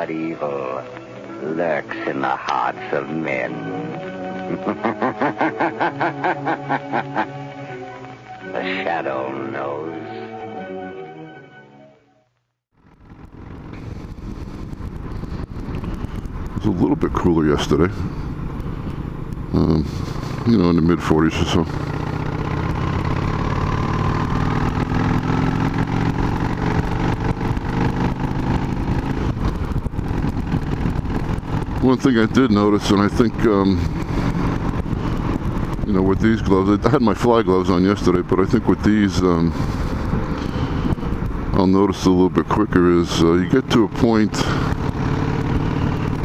but evil lurks in the hearts of men. The shadow knows. It was a little bit cooler yesterday. In the mid-40s or so. One thing I did notice, and I think, with these gloves, I had my fly gloves on yesterday, but I think with these, I'll notice a little bit quicker is you get to a point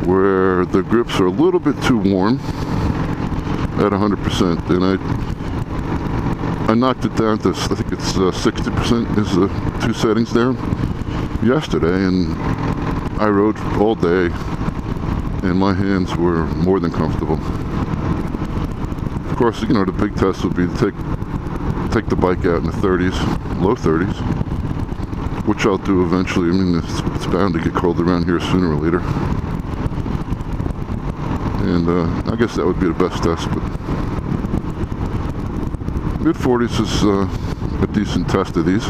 where the grips are a little bit too warm at 100%, and I knocked it down to, I think it's 60% is the two settings there yesterday, and I rode all day, and my hands were more than comfortable. Of course, the big test would be to take the bike out in the 30s, low 30s, which I'll do eventually. I mean, it's bound to get cold around here sooner or later. And I guess that would be the best test, but mid-40s is a decent test of these.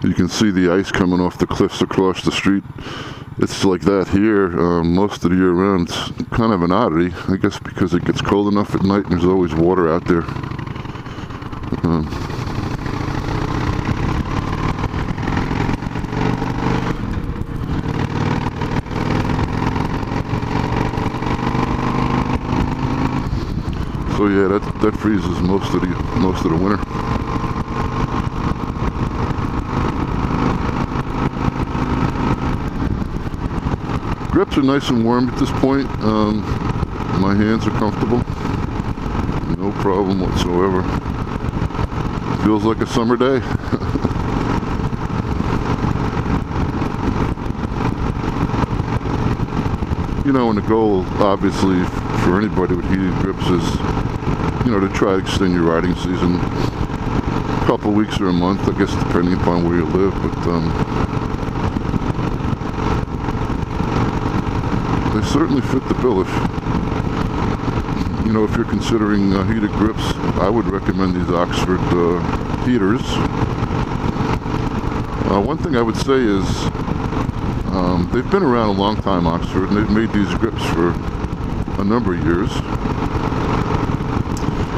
You can see the ice coming off the cliffs across the street. It's like that here most of the year round. It's kind of an oddity, I guess, because it gets cold enough at night and there's always water out there. So yeah, that freezes most of the winter. Grips are nice and warm at this point. My hands are comfortable. No problem whatsoever. Feels like a summer day. And the goal, obviously, for anybody with heated grips is, to try to extend your riding season a couple weeks or a month, I guess, depending upon where you live. But they certainly fit the bill. If you're considering heated grips, I would recommend these Oxford Heaterz. One thing I would say is they've been around a long time, Oxford, and they've made these grips for a number of years.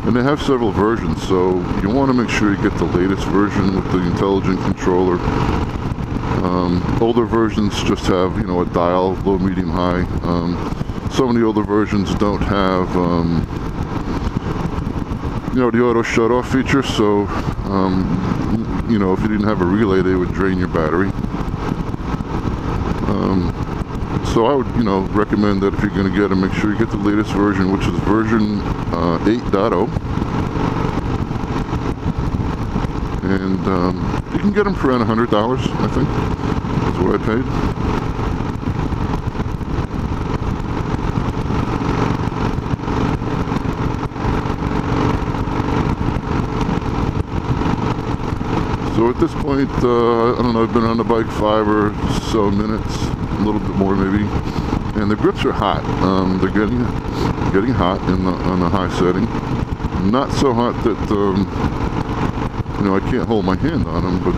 And they have several versions, so you want to make sure you get the latest version with the intelligent controller. Older versions just have, a dial, low, medium, high. Some of the older versions don't have, the auto shut-off feature, so, if you didn't have a relay, they would drain your battery. So I would, recommend that if you're going to get them, make sure you get the latest version, which is version 8.0. And you can get them for around $100, I think. That's what I paid. So at this point, I don't know, I've been on the bike 5 or so minutes, a little bit more maybe, and the grips are hot. They're getting hot on the high setting. Not so hot that I can't hold my hand on them, but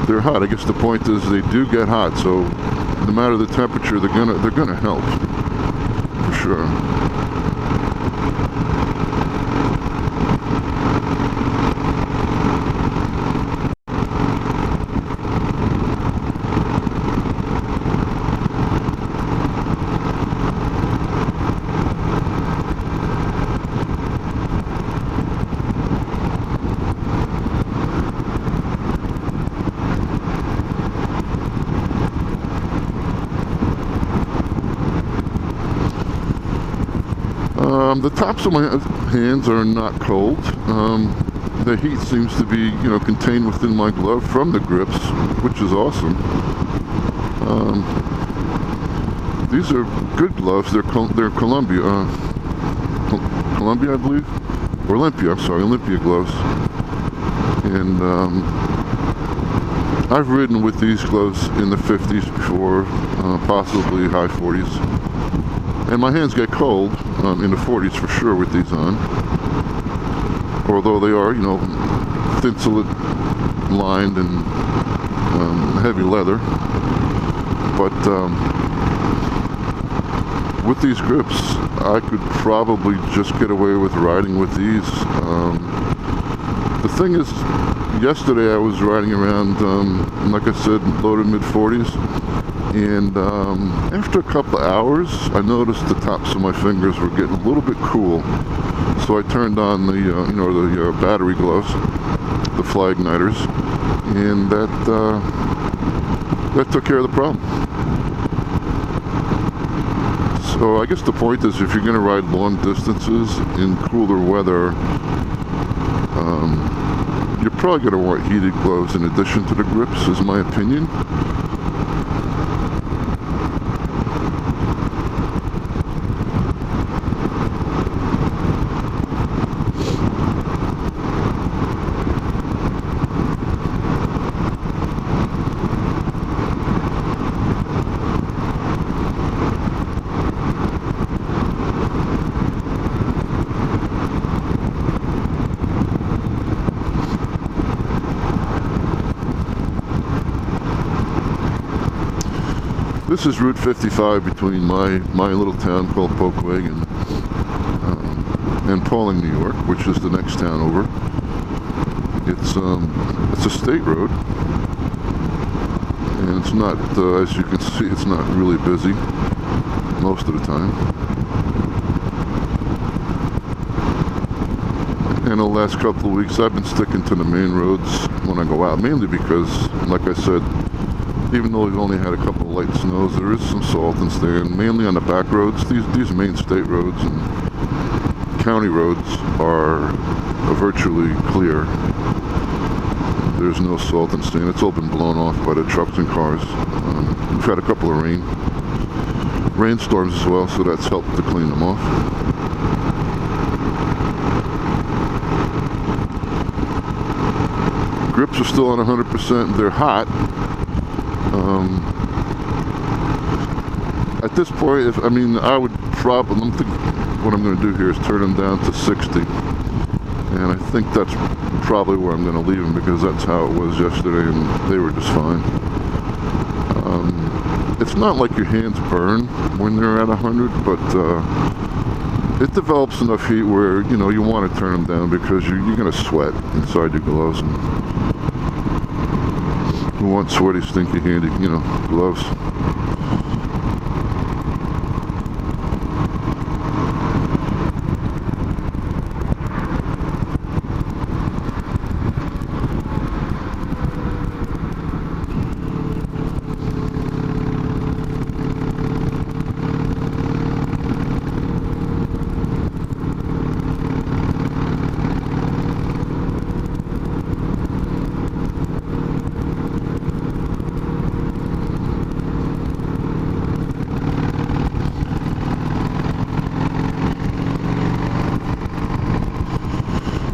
they're hot. I guess the point is they do get hot, so no matter the temperature, they're gonna help for sure. The tops of my hands are not cold. The heat seems to be, contained within my glove from the grips, which is awesome. These are good gloves. They're Columbia, I believe, or Olympia gloves. And I've ridden with these gloves in the 50s before, possibly high 40s. And my hands get cold in the 40s for sure with these on. Although they are, thinsulate lined and heavy leather. But with these grips, I could probably just get away with riding with these. The thing is, yesterday I was riding around, like I said, loaded mid-40s. And after a couple of hours, I noticed the tops of my fingers were getting a little bit cool. So I turned on the, the battery gloves, the fly igniters, and that took care of the problem. So I guess the point is, if you're going to ride long distances in cooler weather, you're probably going to want heated gloves in addition to the grips, is my opinion. This is Route 55 between my little town called Poquagan and Pauling, New York, which is the next town over. It's a state road, and it's not, as you can see, it's not really busy most of the time. And the last couple of weeks, I've been sticking to the main roads when I go out, mainly because, like I said, even though we've only had a couple of light snows, there is some salt and stand, mainly on the back roads. These main state roads and county roads are virtually clear. There's no salt and stain. It's all been blown off by the trucks and cars. We've had a couple of rainstorms as well, so that's helped to clean them off. Grips are still on 100%. They're hot. At this point, I would probably, what I'm going to do here is turn them down to 60. And I think that's probably where I'm going to leave them, because that's how it was yesterday, and they were just fine. It's not like your hands burn when they're at 100, but it develops enough heat where, you want to turn them down, because you're going to sweat inside your gloves. And who wants sweaty, stinky, handy, gloves?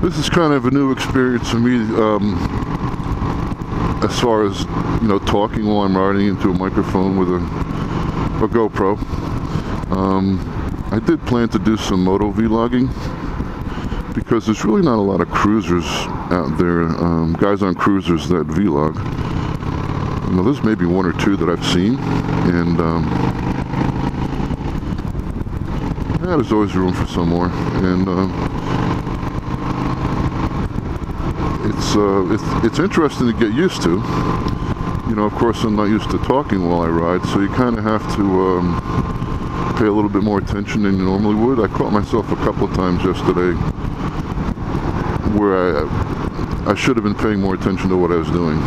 This is kind of a new experience for me, as far as, talking while I'm riding into a microphone with a GoPro. I did plan to do some moto vlogging, because there's really not a lot of cruisers out there, guys on cruisers that vlog. There's maybe one or two that I've seen, and there's always room for some more. And it's interesting to get used to. Of course, I'm not used to talking while I ride, so you kind of have to pay a little bit more attention than you normally would. I caught myself a couple of times yesterday where I should have been paying more attention to what I was doing.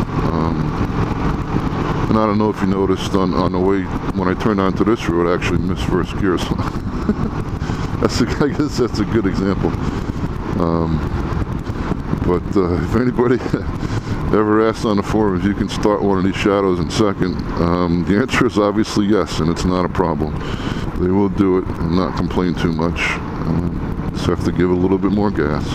And I don't know if you noticed on the way, when I turned onto this road, I actually missed first gear. So I guess that's a good example. But if anybody ever asks on the forum if you can start one of these shadows in second, the answer is obviously yes, and it's not a problem. They will do it and not complain too much. Just have to give it a little bit more gas,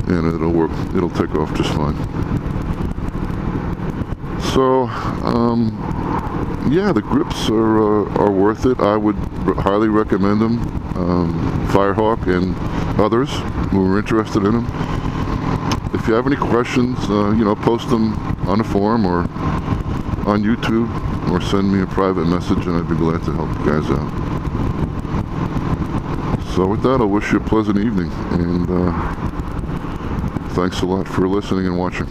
and it'll work. It'll take off just fine. So, yeah, the grips are worth it. I would highly recommend them. Firehawk and others who are interested in them. If you have any questions, post them on the forum or on YouTube, or send me a private message, and I'd be glad to help you guys out. So with that, I wish you a pleasant evening, and thanks a lot for listening and watching.